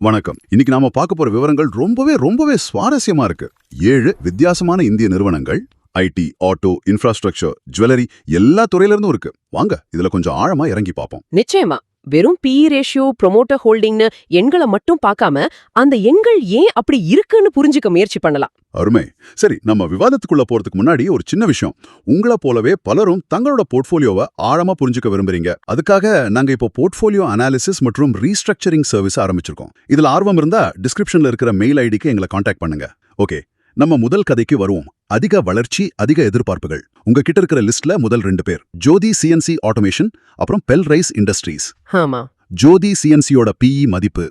வணக்கம். இன்னைக்கு நாம பார்க்க போற விவரங்கள் ரொம்பவே சுவாரஸ்யமா இருக்கு. 7 வித்தியாசமான இந்திய நிறுவனங்கள் ஐடி, ஆட்டோ, இன்ஃப்ராஸ்ட்ரக்சர், ஜுவல்லரி எல்லா துறையில இருந்தும் இருக்கு. வாங்க இதுல கொஞ்சம் ஆழமா இறங்கி பார்ப்போம். நிச்சயமா. வெறும் PE ரேஷியோ, ப்ரொமோட்டர் ஹோல்டிங்னு எண்களை மட்டும் பார்க்காம அந்த எண்கள் ஏன் அப்படி இருக்குன்னு புரிஞ்சுக்க முயற்சி பண்ணலாம். அருமை. சரி, நம்ம விவாதத்துக்குள்ள போறதுக்கு முன்னாடி ஒரு சின்ன விஷயம். உங்களை போலவே பலரும் தங்களோட போர்ட்ஃபோலியோவை ஆழமா புரிஞ்சுக்க விரும்புறீங்க. அதுக்காக நாங்க இப்போ போர்ட்ஃபோலியோ அனாலிசிஸ் மற்றும் ரீஸ்ட்ரக்சரிங் சர்வீஸ் ஆரம்பிச்சிருக்கோம். இதுல ஆர்வம் இருந்தா டிஸ்கிரிப்ஷன்ல இருக்கிற மெயில் ஐடிக்கு எங்களை காண்டாக்ட் பண்ணுங்க. ஓகே, நம்ம முதல் கதைக்கு வருவோம். அதிக வளர்ச்சி, அதிக எதிர்பார்ப்புகள். உங்ககிட்ட இருக்கிற லிஸ்ட்ல முதல் 2 பேர் ஜோதி CNC ஆட்டோமேஷன், அப்புறம் பெல்ரைஸ் இண்டஸ்ட்ரீஸ். ஆமா, ஜோதி CNCயோட PE மதிப்பு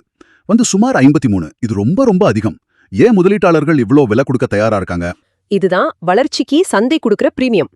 சுமார் 53. இது ரொம்ப அதிகம். ஏன் முதலீட்டாளர்கள் இவ்ளோ விலை கொடுக்க தயாரா இருக்காங்க? இதுதான் வளர்ச்சிக்கு சந்தை கொடுக்கிற பிரீமியம்.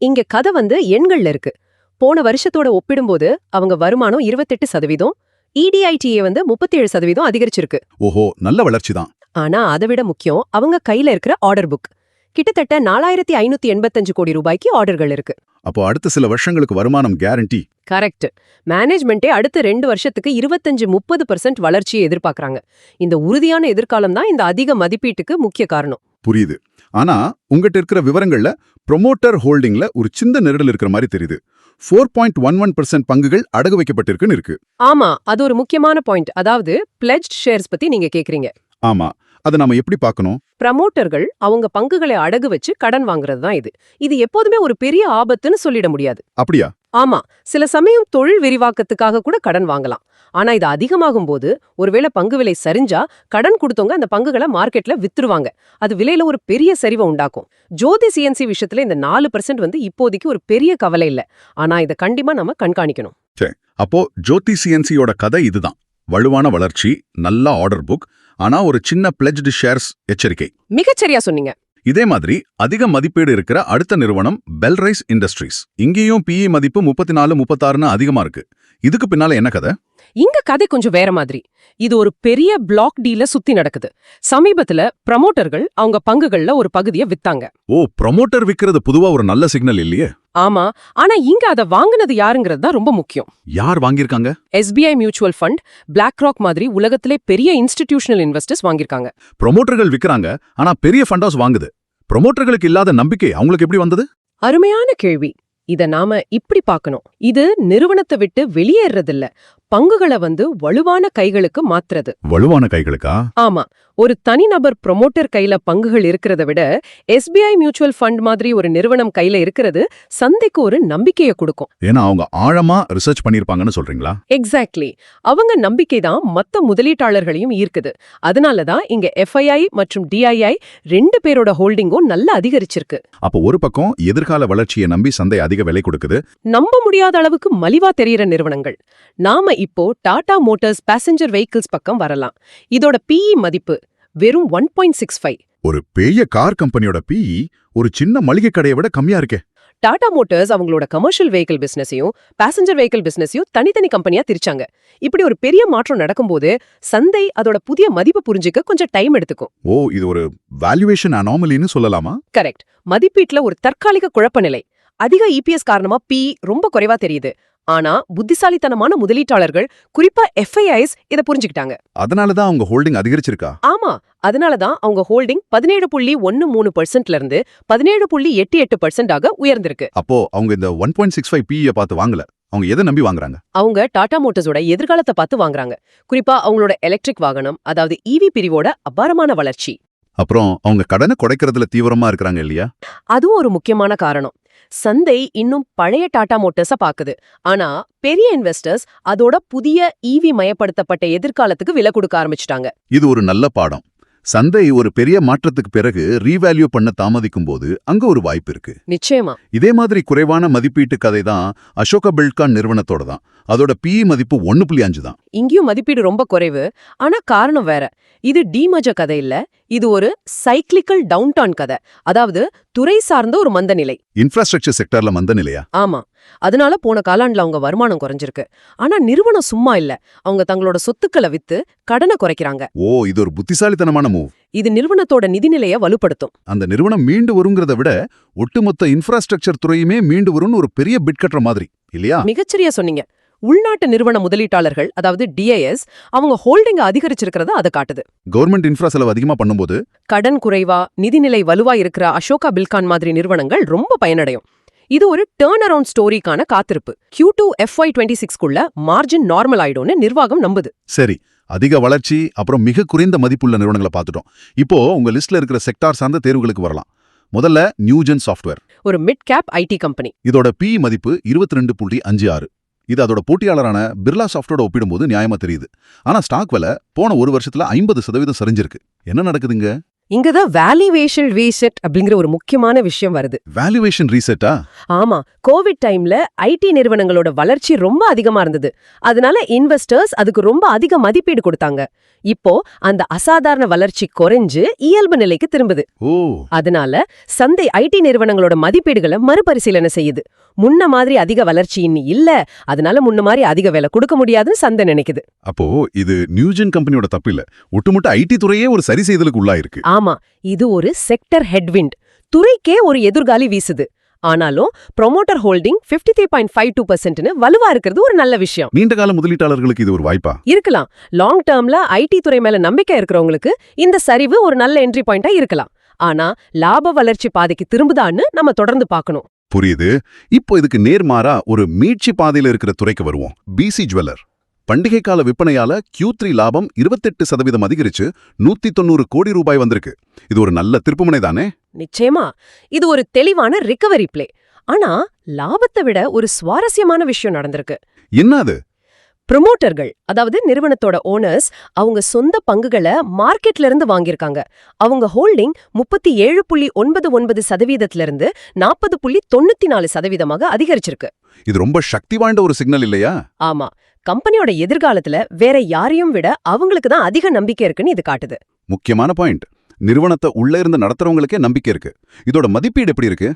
இங்க கதை எண்கள்ல இருக்கு. போன வருஷத்தோட ஒப்பிடும்போது அவங்க வருமானம் 28%, EDITA 37% அதிகரிச்சிருக்கு. ஓஹோ, நல்ல வளர்ச்சி தான். ஆனா அதை விட முக்கியம் அவங்க கையில இருக்கிற ஆர்டர் புக். கிட்டத்தட்ட 4585 கோடி ரூபாய்க்கு ஆர்டர்கள் இருக்கு. அப்போ அடுத்த சில வருஷங்களுக்கு வருமானம் கேரண்டி. கரெக்ட். மேனேஜ்மெண்டே அடுத்த 2 வருஷத்துக்கு 25-30% வளர்ச்சியை எதிர்பார்க்கறாங்க. இந்த உறுதியான எதிர்காலம் தான் இந்த அதிக மதிப்பீட்டுக்கு முக்கிய காரணம். புரியுது. ஆனா உங்ககிட்ட இருக்கிற விவரங்கள்ல ப்ரொமோட்டர் ஹோல்டிங்ல ஒரு சின்ன நெருடல் இருக்கிற மாதிரி தெரியுது. 4.11% பங்குகள் அடகு வைக்கப்பட்டிருக்குன்னு இருக்கு. ஆமா, அது ஒரு முக்கியமான பாயிண்ட். அதாவது பிளெட்ஜ்ட் ஷேர்ஸ் பத்தி நீங்க கேக்குறீங்க. ஆமா, அதை நாம எப்படி பார்க்கணும்? ப்ரமோட்டர்கள் அவங்க பங்குகளை அடகு வச்சு கடன் வாங்குறது தான் இது. இது எப்போதுமே ஒரு பெரிய ஆபத்துன்னு சொல்லிட முடியாது. அப்படியா? ஆமா, சில சமயம் தொழில் விரிவாக்கத்துக்காக கூட கடன் வாங்கலாம். ஆனா இது அதிகமாகும் போது, ஒருவேளை பங்கு விலை சரிஞ்சா கடன் கொடுத்தவங்க அந்த பங்குகளை மார்க்கெட்ல வித்துருவாங்க. அது விலையில ஒரு பெரிய சரிவை உண்டாக்கும். ஜோதி CNC விஷயத்துல இந்த 4% இப்போதைக்கு ஒரு பெரிய கவலை இல்ல. ஆனா இதை கண்டிப்பா நம்ம கண்காணிக்கணும். சரி, அப்போ ஜோதி CNCயோட கதை இதுதான். வலுவான வளர்ச்சி, நல்ல ஆர்டர் புக், ஆனா ஒரு சின்ன பிளெட்ஜ்டு ஷேர்ஸ் எச்சரிக்கை. மிகச்சரியா சொன்னீங்க. இதே மாதிரி அதிக மதிப்பீடு இருக்கிற அடுத்த நிறுவனம் பெல்ரைஸ் இண்டஸ்ட்ரீஸ். இங்கேயும் PE மதிப்பு 34-36 அதிகமா இருக்கு. இதுக்கு பின்னால என்ன கதை? இங்க கதை கொஞ்சம் வேற மாதிரி. இது ஒரு பெரிய பிளாக் டீல சுத்தி நடக்குது. சமீபத்துல ப்ரமோட்டர்கள் அவங்க பங்குகள்ல ஒரு பகுதியை வித்தாங்க. ஓ, ப்ரமோட்டர் விக்கிறது பொதுவா ஒரு நல்ல சிக்னல் இல்லையே. ஆமா, ஆனா இங்க அதை வாங்குனது யாருங்கிறது தான் ரொம்ப முக்கியம். யார் வாங்கியிருக்காங்க? SBI மியூச்சுவல் ஃபண்ட், BlackRock மாதிரி உலகத்திலே பெரிய இன்ஸ்டிடியூஷனல் இன்வெஸ்டர்ஸ் வாங்கியிருக்காங்க. ப்ரமோட்டர்கள் விக்கிறாங்க, ஆனா பெரிய ஃபண்டர்ஸ் வாங்குது. ப்ரமோட்டர்களுக்கு இல்லாத நம்பிக்கை அவங்களுக்கு எப்படி வந்தது? அருமையான கேள்வி. இத நாம இப்படி பார்க்கணும். இது நிறுவனத்தை விட்டு வெளியேறதில்ல, பங்குகளை வலுவான கைகளுக்கு மாத்துறது. வலுவான கைகளுக்கா? ஆமா, ஒரு தனிநபர் ப்ரொமோட்டர் கையில பங்குகள் இருக்கிறத விட SBI மியூச்சுவல் ஃபண்ட் மாதிரி ஒரு நிறுவனம் கையில இருக்கிறது சந்தைக்கு ஒரு நம்பிக்கையை கொடுக்கும். ஏன்னா அவங்க ஆழமா ரிசர்ச் பண்ணிருப்பாங்கன்னு சொல்றீங்களா? எக்ஸாக்ட்லி. அவங்க நம்பிக்கை தான் மத்த முதலீட்டாளர்களையும் ஈர்க்குது. அதனாலதான் இங்க FII மற்றும் DII 2 பேரோட ஹோல்டிங்கும் நல்லா அதிகரிச்சிருக்கு. அப்போ ஒரு பக்கம் எதிர்கால வளர்ச்சியை நம்பி சந்தை அதிக விலை கொடுக்குது. நம்ப முடியாத அளவுக்கு மலிவா தெரியிற நிறுவனங்கள். நாம இப்போ டாடா மோட்டார்ஸ் பேசஞ்சர் வெஹிக்கிள்ஸ் பக்கம் வரலாம். இதோட PE மதிப்பு வெறும் 1.65. ஒரு பெரிய கார் கம்பெனியோட PE ஒரு சின்ன மளிகை கடையை விட கம்மியா இருக்கே. டாடா மோட்டார்ஸ் அவங்களோட கமர்ஷியல் வெஹிக்கிள் பிசினஸையும் பேசஞ்சர் வெஹிக்கிள் பிசினஸையும் தனித்தனி கம்பெனியா திரிச்சாங்க. இப்படி ஒரு பெரிய மாற்றம் நடக்கும்போது சந்தை அதோட புதிய மதிப்பு புரிஞ்சுக்க கொஞ்சம் டைம் எடுத்துக்கும். ஓ, இது ஒரு வேல்யூவேஷன் அனாமலின்னு சொல்லலாமா? கரெக்ட். மதிப்பீட்டுல ஒரு தற்காலிக குழப்பநிலை. அதிக EPS காரணமா PE ரொம்ப குறைவா தெரியுது. ஆனா புத்திசாலித்தனமான முதலீட்டாளர்கள், குறிப்பா FIIs இத புரிஞ்சுக்கிட்டாங்க. அதனாலதான் அவங்க ஹோல்டிங் அதிகரிச்சிருக்கா? ஆமா, அதனாலதான் அவங்க ஹோல்டிங் 17.13%ல இருந்து 17.88% ஆக உயர்ந்திருக்கு. அப்போ அவங்க இந்த 1.65 PE பார்த்து வாங்கல. அவங்க எதை நம்பி வாங்குறாங்க? அவங்க டாடா மோட்டார்ஸோட எதிர்காலத்தை பார்த்து வாங்குறாங்க. குறிப்பா அவங்களோட எலக்ட்ரிக் வாகனம், அதாவது EV பிரிவோட அபாரமான வளர்ச்சி. அப்புறம் அவங்க கடனை குறைக்கிறதுல தீவிரமா இருக்கிறாங்க இல்லையா? அதுவும் ஒரு முக்கியமான காரணம். சந்தை இன்னும் பழைய டாடா மோட்டார்ஸ பாக்குது. ஆனா பெரிய இன்வெஸ்டர்ஸ் அதோட புதிய EV மயப்படுத்தப்பட்ட எதிர்காலத்துக்கு விலை கொடுக்க ஆரம்பிச்சிட்டாங்க. இது ஒரு நல்ல பாடம். சந்தை ஒரு பெரிய மாற்றத்துக்கு பிறகு ரீவேல்யூ பண்ண தாமதிக்கும் போது அங்க ஒரு வாய்ப்பு இருக்கு. நிச்சயமா. இதே மாதிரி குறைவான மதிப்பீட்டு கதை தான் அசோகா பில்ட்கான் நிறுவனத்தோட தான். அதோட PE மதிப்பு 1.5 தான். இங்கேயும் மதிப்பீடு ரொம்ப குறைவு. ஆனா காரணம் வேற. இது டீமர்ஜர் கதை இல்ல, இது ஒரு சைக்கிளிக்கல் டவுன்டர்ன் கதை. அதாவது துறை சார்ந்த ஒரு மந்த நிலை. இன்ஃப்ராஸ்ட்ரக்சர் செக்டர்ல மந்த நிலையா? ஆமா, அதனால போன காலாண்டுல அவங்க வருமானம் குறைஞ்சிருக்கு. ஆனா நிறுவனம் சும்மா இல்ல, அவங்க தங்களோட சொத்துக்களை வித்து கடனை குறைக்கிறாங்க. ஓ, இது ஒரு புத்திசாலித்தனமான மூவ். இது நிறுவனத்தோட நிதிநிலையை வலுப்படுத்தும். அந்த நிறுவனம் மீண்டு வருங்கிறத விட ஒட்டுமொத்த இன்ஃப்ராஸ்ட்ரக்சர் துறையுமே மீண்டு வரும்னு ஒரு பெரிய பிட் கட்டுற மாதிரி இல்லையா? மிகச்சரியா சொன்னீங்க. உள்நாட்டு நிறுவன முதலீட்டாளர்கள் அதாவது டிஐஎஸ் அவங்க ஹோல்டிங்க அதிகரிச்சிருக்கிறத அதை காட்டுது. கவர்மெண்ட் இன்ஃப்ரா செலவு அதிகமா பண்ணும்போது கடன் குறைவா நிதிநிலை வலுவா இருக்கிற அசோகா பில்கான் மாதிரி நிறுவனங்கள் ரொம்ப பயனடையும். இது ஒரு டர்ன் அரவுண்ட் ஸ்டோரிக்கான காத்திருப்பு. Q2 FY26க்குள்ள மார்ஜின் நார்மல் ஆயிடும்னு நிர்வாகம் நம்புது. சரி, அதிக வளர்ச்சி அப்புறம் மிக குறைந்த மதிப்புள்ள நிறுவனங்களை பார்த்துட்டோம். இப்போ உங்க லிஸ்ட்ல இருக்கிற செக்டார் சார்ந்த தேர்வுகளுக்கு வரலாம். முதல்ல நியூஜென் சாஃப்ட்வேர். ஒரு மிட் கேப் ஐடி கம்பெனி. இதோட PE மதிப்பு 22.56. இது அதோட போட்டியாளரான பிர்லா சாஃப்ட்டோட ஒப்பிடும்போது நியாயமா தெரியுது. ஆனா ஸ்டாக் விலை போன ஒரு வருஷத்துல 50% சரிஞ்சிருக்கு. என்ன நடக்குதுங்க? இங்கதான் வேல்யூவேஷன் ரீசெட் அப்படிங்கிற ஒரு முக்கியமான விஷயம் வருது. வேல்யூவேஷன் ரீசெட்டா? ஆமா, கோவிட் டைம்ல ஐடி நிறுவனங்களோட வளர்ச்சி ரொம்ப அதிகமா இருந்தது. அதனால இன்வெஸ்டர்ஸ் அதுக்கு ரொம்ப அதிக மதிப்பீடு கொடுத்தாங்க. இப்போ அந்த அசாதாரண வளர்ச்சி குறைஞ்சு இயல்பு நிலைக்கு திரும்புது. ஓ, அதனால சந்தை ஐடி நிறுவனங்களோட மதிப்பீடுகளை மறுபரிசீலனை செய்யுது. முன்ன மாதிரி அதிக வளர்ச்சி இன்னி இல்ல, அதனால முன்ன மாதிரி அதிக விலை கொடுக்க முடியாதுன்னு சந்தை நினைக்குது. அப்போ இது நியூஜென் கம்பெனியோட தப்பு இல்ல, ஒட்டுமொத்த ஐடி துறையே ஒரு சரி செய்தலுக்கு உள்ளாயிருக்கு. ஆமா, இது ஒரு செக்டர் ஹெட்விண்ட். துறைக்கே ஒரு எதிர்காலி வீசுது. ஆனாலும் ப்ரொமோட்டர் ஹோல்டிங் 53.52%ன்னு வலுவா இருக்கிறது ஒரு நல்ல விஷயம். நீண்டகால முதலீட்டாளர்களுக்கு இது ஒரு வாய்ப்பா இருக்கலாம். லாங் டேர்ம்ல ஐடி துறை மேல நம்பிக்கை இருக்கிறவங்களுக்கு இந்த சரிவு ஒரு நல்ல என்ட்ரி பாயிண்டா இருக்கலாம். ஆனா லாப வளர்ச்சி பாதைக்கு திரும்புதான்னு நம்ம தொடர்ந்து பார்க்கணும். புரியுது. இப்போ இதுக்கு நேர்மாறா ஒரு மீட்சி பாதையில இருக்கிற துறைக்கு வருவோம். பிசி ஜுவல்லர். பண்டிகை கால விற்பனையால Q3 லாபம் 28% அதிகரிச்சு 190 கோடி ரூபாய் வந்திருக்கு. இது ஒரு நல்ல திருப்புமுனை தானே? நிச்சயமா இது ஒரு தெளிவான ரிகவரி பிளே. ஆனா லாபத்தை விட ஒரு சுவாரஸ்யமான விஷயம் நடந்திருக்கு. என்ன அது? ப்ரொமோட்டர்கள் அதாவது நிறுவனத்தோட ஓனர்ஸ் அவங்க சொந்த பங்குகளை மார்க்கெட்ல இருந்து வாங்கியிருக்காங்க. அவங்க ஹோல்டிங் 37.99% இருந்து 40.94% அதிகரிச்சிருக்கு. இது ரொம்ப சக்தி வாய்ந்த ஒரு சிக்னல் இல்லையா? ஆமா, கம்பெனியோட எதிர்காலத்துல வேற யாரையும் விட அவங்களுக்கு தான் அதிக நம்பிக்கை இருக்குன்னு இது காட்டுது. முக்கியமான பாயிண்ட். நிறுவனத்தை உள்ள இருந்து நடத்துறவங்களுக்கே நம்பிக்கை இருக்கு. இதோட மதிப்பீடு எப்படி இருக்கு?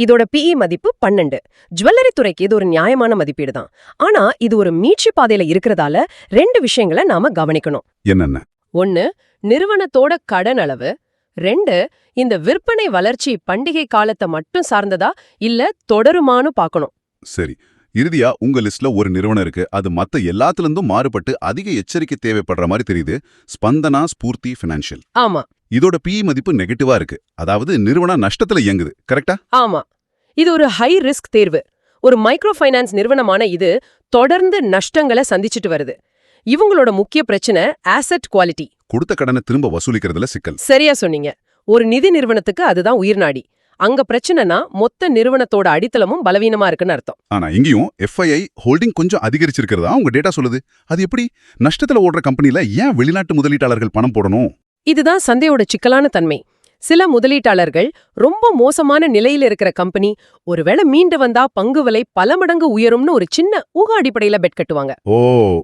இதோட PE மதிப்பு 12. ஜுவல்லரி துறைக்கு இது ஒரு நியாயமான மதிப்பீடு தான். ஆனா இது ஒரு மீட்சி பாதையில இருக்கிறதால 2 விஷயங்களை நாம கவனிக்கணும். என்னென்ன? 1, நிறுவனத்தோட கடன் அளவு. 2, இந்த விற்பனை வளர்ச்சி பண்டிகை காலத்தை மட்டும் சார்ந்ததா இல்ல தொடருமான்னு பார்க்கணும். சரி, இறுதியா உங்க லிஸ்ட்ல ஒரு நிறுவனம் இருக்கு. அது மத்த எல்லாத்துலேருந்தும் மாறுபட்டு அதிக எச்சரிக்கை தேவைப்படுற மாதிரி தெரியுது. ஸ்பந்தனா ஸ்பூர்த்தி ஃபினான்ஷியல். ஆமா. இதோட PE மதிப்பு நெகட்டிவா இருக்கு. அதாவது நிறுவனம் நஷ்டத்துல இயங்குது. கரெக்டா? ஆமா, இது ஒரு ஹை ரிஸ்க் தேர்வு. ஒரு மைக்ரோ ஃபைனான்ஸ் நிறுவனமான இது தொடர்ந்து நஷ்டங்களை சந்திச்சிட்டு வருது. இவங்களோட முக்கிய பிரச்சனை ஆசெட் குவாலிட்டி. கொடுத்த கடனை திரும்ப வசூலிக்கிறதுல சிக்கல். சரியா சொன்னீங்க. ஒரு நிதி நிறுவனத்துக்கு அதுதான் உயிர்நாடி. அங்க பிரச்சனைனா மொத்த நிறுவனத்தோட அடித்தளமும் பலவீனமா இருக்குன்னு அர்த்தம். ஆனா இங்கேயும் FII ஹோல்டிங் கொஞ்சம் அதிகரிச்சிருக்கிறதா உங்க டேட்டா சொல்லுது. அது எப்படி? நஷ்டத்துல ஓடுற கம்பெனில ஏன் வெளிநாட்டு முதலீட்டாளர்கள் பணம் போடணும்? இதுதான் சந்தையோட சிக்கலான தன்மை. சில முதலீட்டாளர்கள் ரொம்ப மோசமான நிலையில இருக்கிற கம்பெனி ஒருவேளை மீண்டு வந்தா பங்கு விலை பல மடங்கு உயரும்னு ஒரு சின்ன ஊக அடிப்படையில பெட் கட்டுவாங்க. ஓ,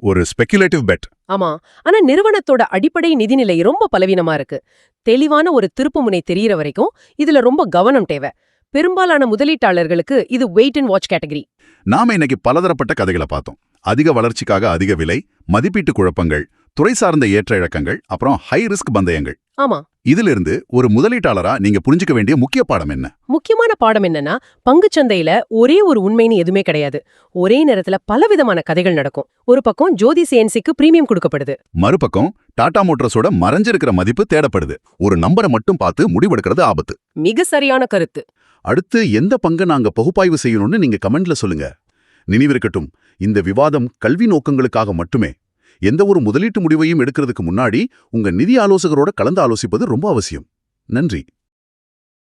ஒரு ஸ்பெகுலேட்டிவ் பெட். ஆமா, ஆனா நிறுவனத்தோட அடிப்படை நிதிநிலை ரொம்ப பலவீனமா இருக்கு. தெளிவான ஒரு திருப்புமுனை தெரியற வரைக்கும் இதுல ரொம்ப கவனம் தேவை. பெரும்பாலான முதலீட்டாளர்களுக்கு இது வெயிட் அண்ட் வாட்ச் கேட்டகரி. நாம இன்னைக்கு பலதரப்பட்ட கதைகளை பார்த்தோம். அதிக வளர்ச்சிக்காக அதிக விலை, மதிப்பீட்டு குழப்பங்கள், துறை சார்ந்த ஏற்ற இழக்கங்கள், அப்புறம் ஹை ரிஸ்க் பந்தயங்கள். ஆமா, இதிலிருந்து ஒரு முதலீட்டாளரா நீங்க புரிஞ்சுக்க வேண்டிய முக்கிய பாடம் என்ன? முக்கியமான பாடம் என்னன்னா, பங்குச்சந்தையில ஒரே ஒரு உண்மைன்னு எதுவுமே கிடையாது. ஒரே நேரத்துல பலவிதமான கதைகள் நடக்கும். ஒரு பக்கம் ஜோதி சிஎன்சிக்கு பிரீமியம் கொடுக்கப்படுது, மறுபக்கம் டாடா மோட்டார்ஸோட மறைஞ்சிருக்கிற மதிப்பு தேடப்படுது. ஒரு நம்பரை மட்டும் பார்த்து முடிவெடுக்கிறது ஆபத்து. மிக சரியான கருத்து. அடுத்து எந்த பங்கை நாங்க பகுப்பாய்வு செய்யணும்னு நீங்க கமெண்ட்ல சொல்லுங்க. நினைவிருக்கட்டும், இந்த விவாதம் கல்வி நோக்கங்களுக்காக மட்டுமே. எந்த ஒரு முதலீட்டு முடிவையும் எடுக்கிறதுக்கு முன்னாடி உங்க நிதி ஆலோசகரோட கலந்து ஆலோசிப்பது ரொம்ப அவசியம். நன்றி.